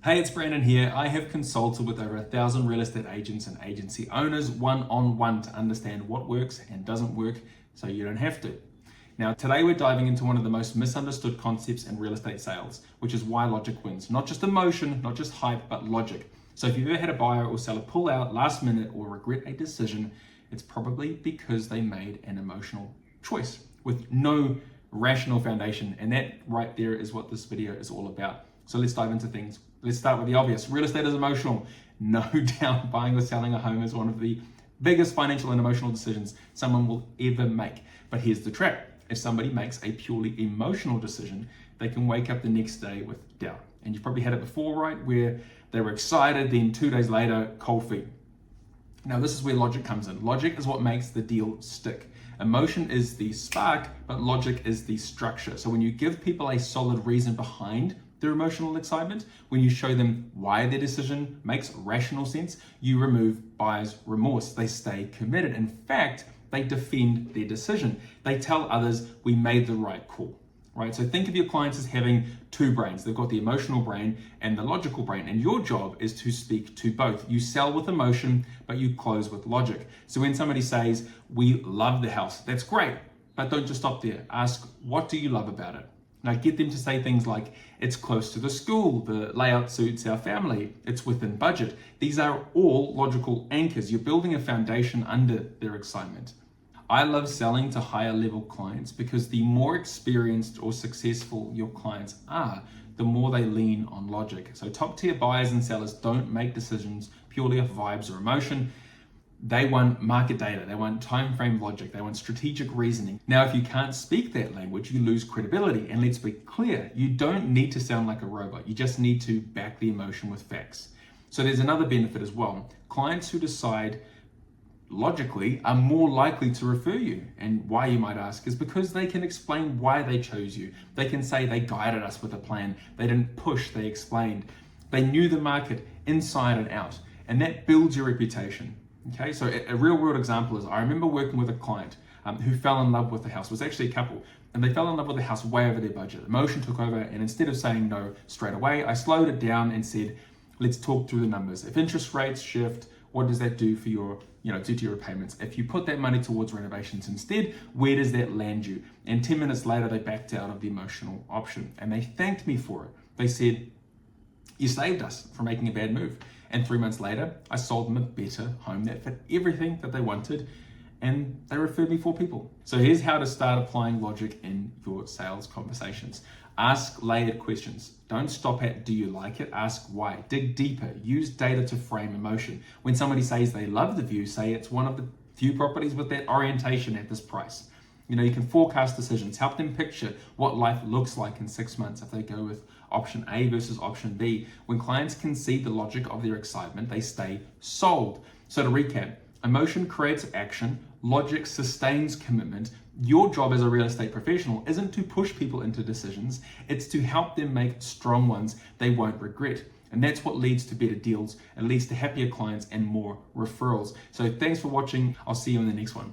Hey, it's Brandon here. I have consulted with over 1,000 real estate agents and agency owners one-on-one to understand what works and doesn't work so you don't have to. Now, today we're diving into one of the most misunderstood concepts in real estate sales, which is why logic wins. Not just emotion, not just hype, but logic. So if you've ever had a buyer or seller pull out last minute or regret a decision, it's probably because they made an emotional choice with no rational foundation. And that right there is what this video is all about. So let's dive into things. Let's start with the obvious. Real estate is emotional. No doubt buying or selling a home is one of the biggest financial and emotional decisions someone will ever make. But here's the trap. If somebody makes a purely emotional decision, they can wake up the next day with doubt. And you've probably had it before, right? Where they were excited, then 2 days later, cold feet. Now, this is where logic comes in. Logic is what makes the deal stick. Emotion is the spark, but logic is the structure. So when you give people a solid reason behind their emotional excitement, when you show them why their decision makes rational sense, you remove buyer's remorse. They stay committed. In fact, they defend their decision. They tell others, we made the right call, right? So think of your clients as having two brains. They've got the emotional brain and the logical brain, and your job is to speak to both. You sell with emotion, but you close with logic. So when somebody says, we love the house, that's great, but don't just stop there. Ask, what do you love about it? Now get them to say things like, it's close to the school, the layout suits our family, it's within budget. These are all logical anchors. You're building a foundation under their excitement. I love selling to higher level clients because the more experienced or successful your clients are, the more they lean on logic. So top tier buyers and sellers don't make decisions purely off vibes or emotion. They want market data, they want time frame logic, they want strategic reasoning. Now, if you can't speak that language, you lose credibility. And let's be clear, you don't need to sound like a robot. You just need to back the emotion with facts. So there's another benefit as well. Clients who decide logically are more likely to refer you. And why, you might ask, is because they can explain why they chose you. They can say they guided us with a plan. They didn't push, they explained. They knew the market inside and out. And that builds your reputation. Okay, so a real world example is I remember working with a client who fell in love with the house. It was actually a couple, and they fell in love with the house way over their budget. Emotion took over, and instead of saying no straight away, I slowed it down and said, let's talk through the numbers. If interest rates shift, what does that do for your, do to your repayments? If you put that money towards renovations instead, where does that land you? And 10 minutes later, they backed out of the emotional option, and they thanked me for it. They said, you saved us from making a bad move. And 3 months later, I sold them a better home that fit everything that they wanted, and they referred me 4 people. So here's how to start applying logic in your sales conversations. Ask layered questions. Don't stop at, do you like it? Ask why. Dig deeper. Use data to frame emotion. When somebody says they love the view, say it's one of the few properties with that orientation at this price. You can forecast decisions, help them picture what life looks like in 6 months if they go with option A versus option B. When clients can see the logic of their excitement, they stay sold. So to recap, emotion creates action, logic sustains commitment. Your job as a real estate professional isn't to push people into decisions, it's to help them make strong ones they won't regret. And that's what leads to better deals, it leads to happier clients and more referrals. So thanks for watching. I'll see you in the next one.